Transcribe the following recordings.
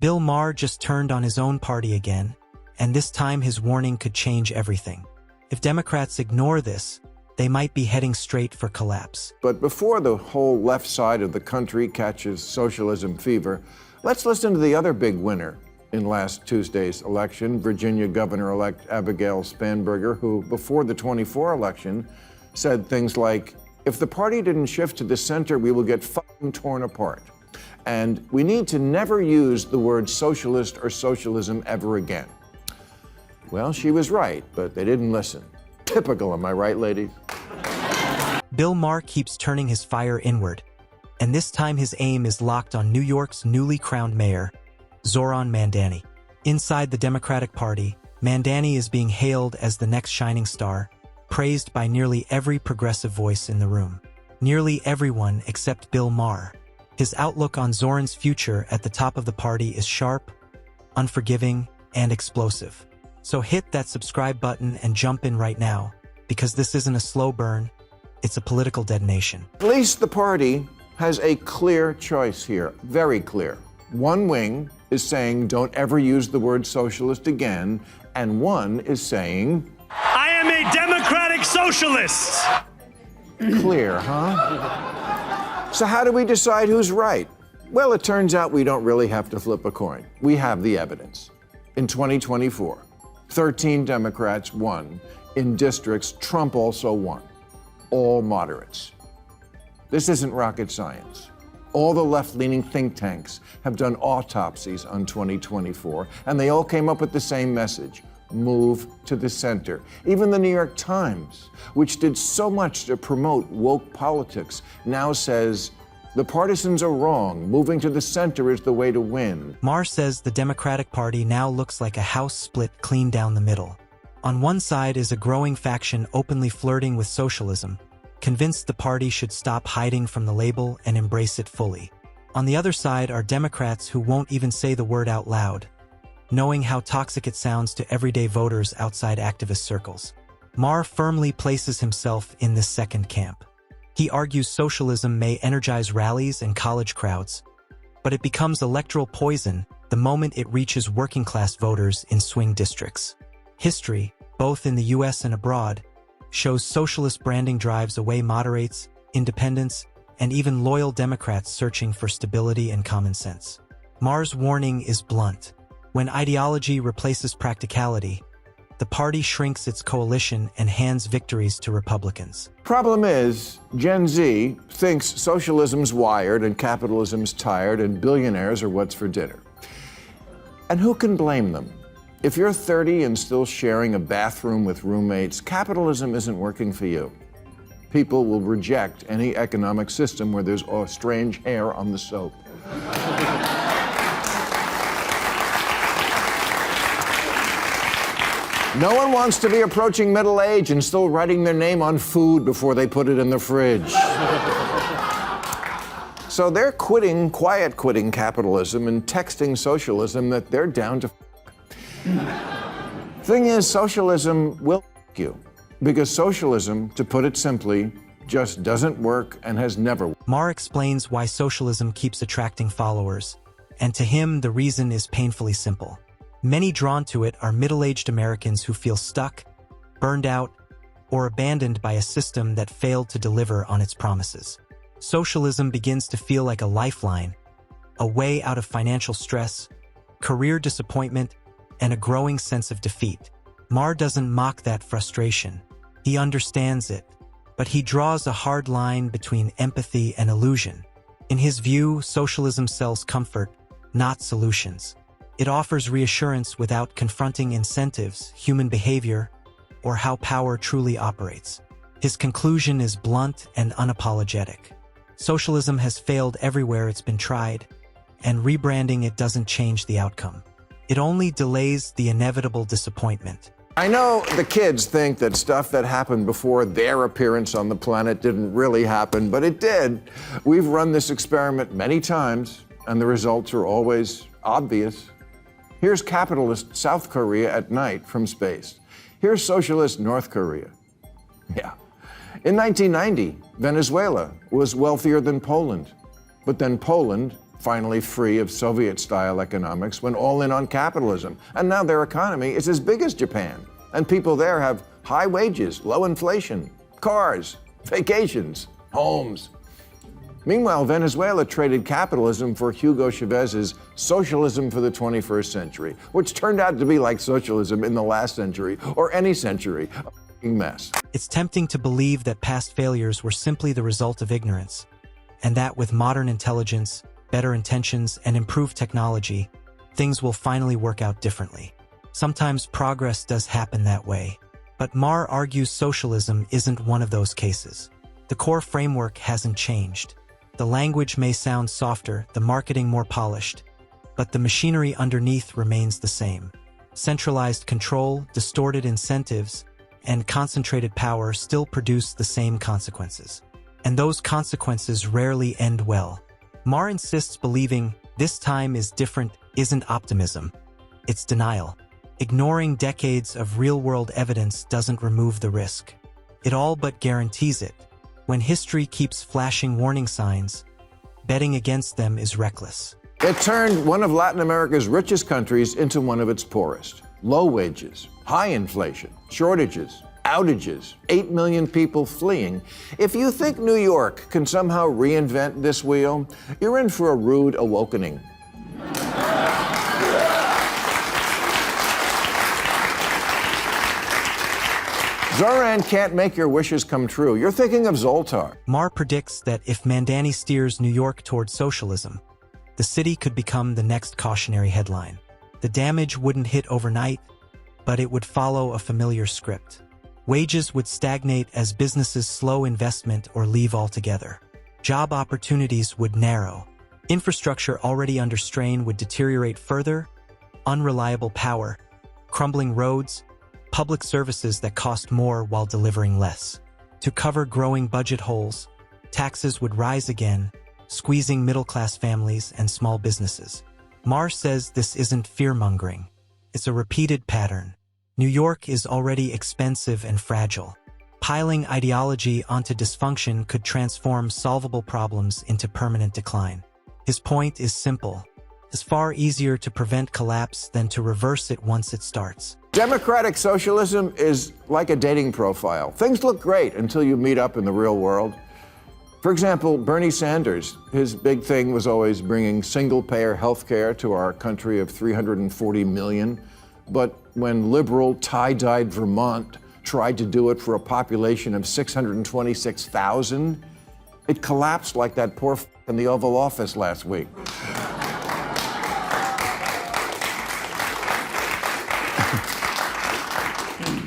Bill Maher just turned on his own party again, and this time his warning could change everything. If Democrats ignore this, they might be heading straight for collapse. But before the whole left side of the country catches socialism fever, let's listen to the other big winner in last Tuesday's election, Virginia Governor-elect Abigail Spanberger, who, before the 24 election, said things like, if the party didn't shift to the center, we will get fucking torn apart. And we need to never use the word socialist or socialism ever again. Well, she was right, but they didn't listen. Typical, am I right, ladies? Bill Maher keeps turning his fire inward, and this time his aim is locked on New York's newly crowned mayor, Zohran Mamdani. Inside the Democratic Party, Mamdani is being hailed as the next shining star, praised by nearly every progressive voice in the room. Nearly everyone except Bill Maher. His outlook on Zohran's future at the top of the party is sharp, unforgiving, and explosive. So hit that subscribe button and jump in right now, because this isn't a slow burn, it's a political detonation. At least the party has a clear choice here, very clear. One wing is saying don't ever use the word socialist again, and one is saying, I am a democratic socialist. Clear, huh? So how do we decide who's right? Well, it turns out we don't really have to flip a coin. We have the evidence. In 2024, 13 Democrats won in districts Trump also won, all moderates. This isn't rocket science. All the left-leaning think tanks have done autopsies on 2024, and they all came up with the same message: move to the center. Even the New York Times, which did so much to promote woke politics, now says the partisans are wrong. Moving to the center is the way to win. Maher says the Democratic Party now looks like a house split clean down the middle. On one side is a growing faction openly flirting with socialism, convinced the party should stop hiding from the label and embrace it fully. On the other side are Democrats who won't even say the word out loud, knowing how toxic it sounds to everyday voters outside activist circles. Maher firmly places himself in this second camp. He argues socialism may energize rallies and college crowds, but it becomes electoral poison the moment it reaches working-class voters in swing districts. History, both in the US and abroad, shows socialist branding drives away moderates, independents, and even loyal Democrats searching for stability and common sense. Maher's warning is blunt. When ideology replaces practicality, the party shrinks its coalition and hands victories to Republicans. Problem is, Gen Z thinks socialism's wired and capitalism's tired and billionaires are what's for dinner. And who can blame them? If you're 30 and still sharing a bathroom with roommates, capitalism isn't working for you. People will reject any economic system where there's strange hair on the soap. No one wants to be approaching middle age and still writing their name on food before they put it in the fridge. So they're quiet quitting capitalism and texting socialism that they're down to Thing is, socialism will you, because socialism, to put it simply, just doesn't work and has never worked. Maher explains why socialism keeps attracting followers, and to him the reason is painfully simple. Many drawn to it are middle-aged Americans who feel stuck, burned out, or abandoned by a system that failed to deliver on its promises. Socialism begins to feel like a lifeline, a way out of financial stress, career disappointment, and a growing sense of defeat. Maher doesn't mock that frustration. He understands it, but he draws a hard line between empathy and illusion. In his view, socialism sells comfort, not solutions. It offers reassurance without confronting incentives, human behavior, or how power truly operates. His conclusion is blunt and unapologetic. Socialism has failed everywhere it's been tried, and rebranding it doesn't change the outcome. It only delays the inevitable disappointment. I know the kids think that stuff that happened before their appearance on the planet didn't really happen, but it did. We've run this experiment many times, and the results are always obvious. Here's capitalist South Korea at night from space. Here's socialist North Korea. Yeah. In 1990, Venezuela was wealthier than Poland. But then Poland finally free of Soviet-style economics, went all in on capitalism. And now their economy is as big as Japan. And people there have high wages, low inflation, cars, vacations, homes. Meanwhile, Venezuela traded capitalism for Hugo Chavez's Socialism for the 21st Century, which turned out to be like socialism in the last century or any century. A mess. It's tempting to believe that past failures were simply the result of ignorance, and that with modern intelligence, better intentions, and improved technology, things will finally work out differently. Sometimes progress does happen that way, but Maher argues socialism isn't one of those cases. The core framework hasn't changed. The language may sound softer, the marketing more polished, but the machinery underneath remains the same. Centralized control, distorted incentives, and concentrated power still produce the same consequences. And those consequences rarely end well. Maher insists believing this time is different isn't optimism, it's denial. Ignoring decades of real-world evidence doesn't remove the risk. It all but guarantees it. When history keeps flashing warning signs, betting against them is reckless. It turned one of Latin America's richest countries into one of its poorest. Low wages, high inflation, shortages, outages, 8 million people fleeing. If you think New York can somehow reinvent this wheel, you're in for a rude awakening. Zoran can't make your wishes come true. You're thinking of Zoltar. Maher predicts that if Mandani steers New York toward socialism, the city could become the next cautionary headline. The damage wouldn't hit overnight, but it would follow a familiar script. Wages would stagnate as businesses slow investment or leave altogether. Job opportunities would narrow. Infrastructure already under strain would deteriorate further. Unreliable power, crumbling roads, public services that cost more while delivering less. To cover growing budget holes, taxes would rise again, squeezing middle-class families and small businesses. Maher says this isn't fear-mongering. It's a repeated pattern. New York is already expensive and fragile. Piling ideology onto dysfunction could transform solvable problems into permanent decline. His point is simple. It's far easier to prevent collapse than to reverse it once it starts. Democratic socialism is like a dating profile. Things look great until you meet up in the real world. For example, Bernie Sanders, his big thing was always bringing single-payer health care to our country of 340 million. But when liberal, tie-dyed Vermont tried to do it for a population of 626,000, it collapsed like that poor in the Oval Office last week.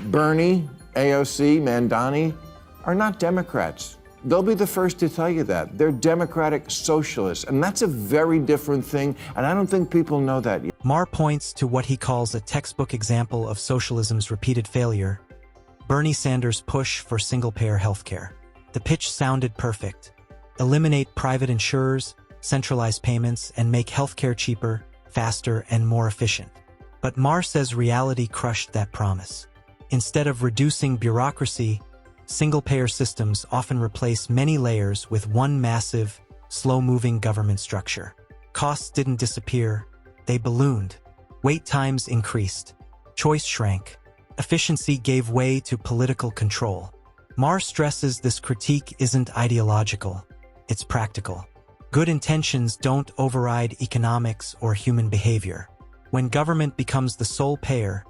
Bernie, AOC, Mandani are not Democrats. They'll be the first to tell you that. They're democratic socialists, and that's a very different thing, and I don't think people know that yet. Maher points to what he calls a textbook example of socialism's repeated failure: Bernie Sanders' push for single-payer healthcare. The pitch sounded perfect. Eliminate private insurers, centralize payments, and make healthcare cheaper, faster, and more efficient. But Maher says reality crushed that promise. Instead of reducing bureaucracy, single-payer systems often replace many layers with one massive, slow-moving government structure. Costs didn't disappear, they ballooned. Wait times increased. Choice shrank. Efficiency gave way to political control. Maher stresses this critique isn't ideological, it's practical. Good intentions don't override economics or human behavior. When government becomes the sole payer,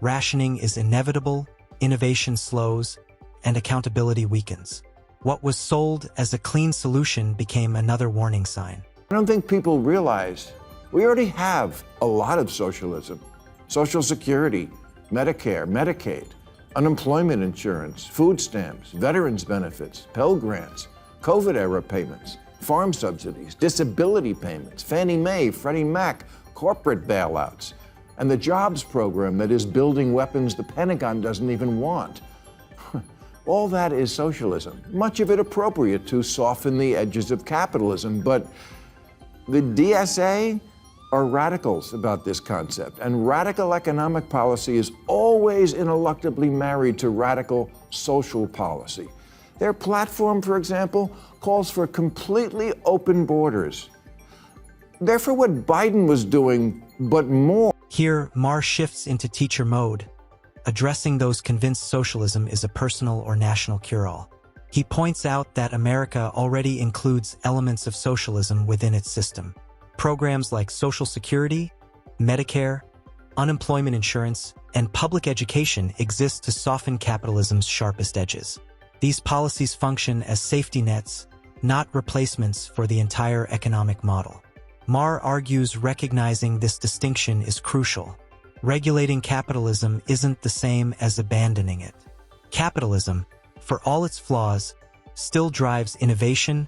rationing is inevitable, innovation slows, and accountability weakens. What was sold as a clean solution became another warning sign. I don't think people realize we already have a lot of socialism. Social Security, Medicare, Medicaid, unemployment insurance, food stamps, veterans benefits, Pell Grants, COVID-era payments, farm subsidies, disability payments, Fannie Mae, Freddie Mac, corporate bailouts, and the jobs program that is building weapons the Pentagon doesn't even want. All that is socialism, much of it appropriate to soften the edges of capitalism. But the DSA are radicals about this concept, and radical economic policy is always ineluctably married to radical social policy. Their platform, for example, calls for completely open borders. They're for what Biden was doing, but more. Here, Maher shifts into teacher mode, addressing those convinced socialism is a personal or national cure-all. He points out that America already includes elements of socialism within its system. Programs like Social Security, Medicare, unemployment insurance, and public education exist to soften capitalism's sharpest edges. These policies function as safety nets, not replacements for the entire economic model. Maher argues recognizing this distinction is crucial. Regulating capitalism isn't the same as abandoning it. Capitalism, for all its flaws, still drives innovation,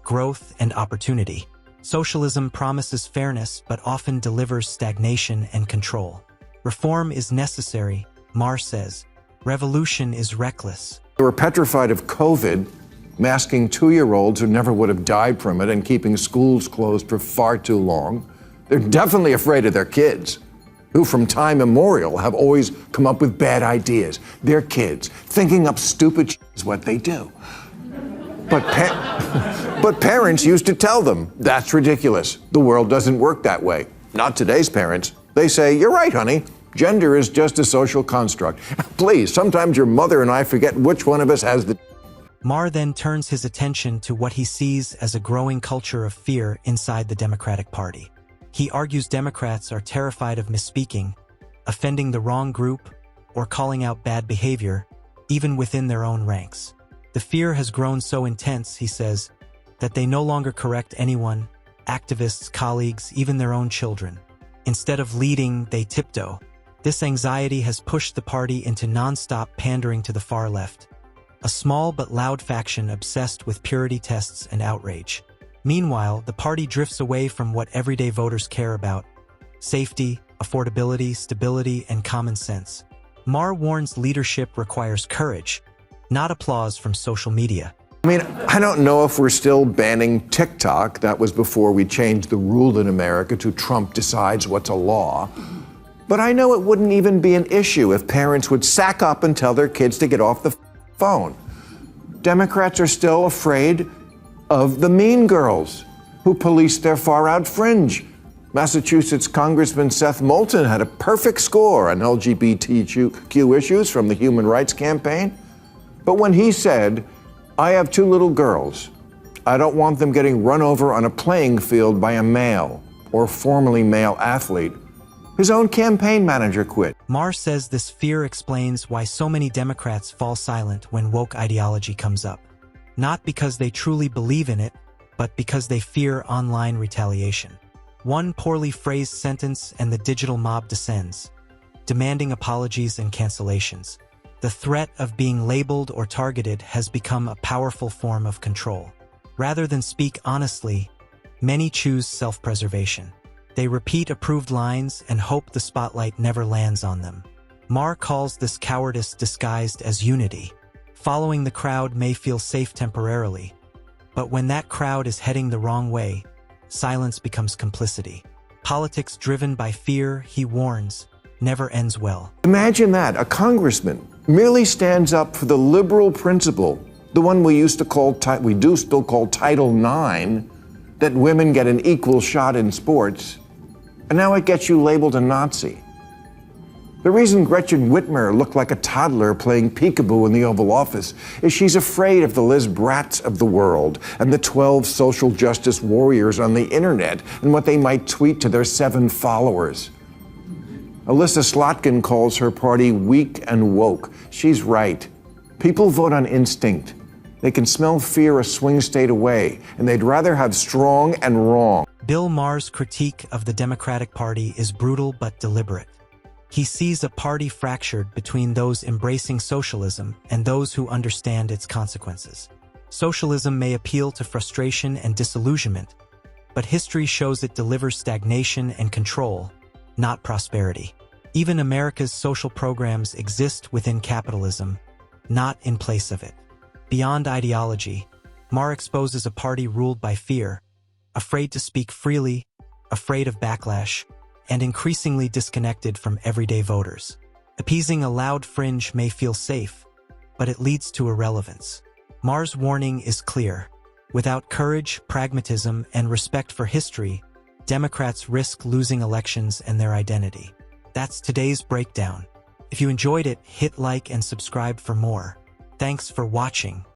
growth, and opportunity. Socialism promises fairness but often delivers stagnation and control. Reform is necessary, Maher says. Revolution is reckless. They were petrified of COVID, masking 2-year-olds who never would have died from it and keeping schools closed for far too long. They're definitely afraid of their kids, who from time immemorial have always come up with bad ideas. Their kids, thinking up stupid shit is what they do. But parents used to tell them, that's ridiculous. The world doesn't work that way. Not today's parents. They say, you're right, honey. Gender is just a social construct. Please, sometimes your mother and I forget which one of us has the... Maher then turns his attention to what he sees as a growing culture of fear inside the Democratic Party. He argues Democrats are terrified of misspeaking, offending the wrong group, or calling out bad behavior, even within their own ranks. The fear has grown so intense, he says, that they no longer correct anyone, activists, colleagues, even their own children. Instead of leading, they tiptoe. This anxiety has pushed the party into nonstop pandering to the far left, a small but loud faction obsessed with purity tests and outrage. Meanwhile, the party drifts away from what everyday voters care about: safety, affordability, stability, and common sense. Maher warns leadership requires courage, not applause from social media. I mean, I don't know if we're still banning TikTok. That was before we changed the rule in America to Trump decides what's a law. But I know it wouldn't even be an issue if parents would sack up and tell their kids to get off the phone. Democrats are still afraid of the mean girls who police their far-out fringe. Massachusetts Congressman Seth Moulton had a perfect score on LGBTQ issues from the Human Rights Campaign. But when he said, I have 2 little girls, I don't want them getting run over on a playing field by a male or formerly male athlete, his own campaign manager quit. Maher says this fear explains why so many Democrats fall silent when woke ideology comes up. Not because they truly believe in it, but because they fear online retaliation. One poorly phrased sentence and the digital mob descends, demanding apologies and cancellations. The threat of being labeled or targeted has become a powerful form of control. Rather than speak honestly, many choose self-preservation. They repeat approved lines and hope the spotlight never lands on them. Maher calls this cowardice disguised as unity. Following the crowd may feel safe temporarily, but when that crowd is heading the wrong way, silence becomes complicity. Politics driven by fear, he warns, never ends well. Imagine that, a congressman merely stands up for the liberal principle, the one we do still call Title IX, that women get an equal shot in sports, and now it gets you labeled a Nazi. The reason Gretchen Whitmer looked like a toddler playing peekaboo in the Oval Office is she's afraid of the Liz Bratts of the world and the 12 social justice warriors on the internet and what they might tweet to their 7 followers. Alyssa Slotkin calls her party weak and woke. She's right. People vote on instinct. They can smell fear a swing state away, and they'd rather have strong and wrong. Bill Maher's critique of the Democratic Party is brutal but deliberate. He sees a party fractured between those embracing socialism and those who understand its consequences. Socialism may appeal to frustration and disillusionment, but history shows it delivers stagnation and control, not prosperity. Even America's social programs exist within capitalism, not in place of it. Beyond ideology, Maher exposes a party ruled by fear, afraid to speak freely, afraid of backlash, and increasingly disconnected from everyday voters. Appeasing a loud fringe may feel safe, but it leads to irrelevance. Maher's warning is clear. Without courage, pragmatism, and respect for history, Democrats risk losing elections and their identity. That's today's breakdown. If you enjoyed it, hit like and subscribe for more. Thanks for watching.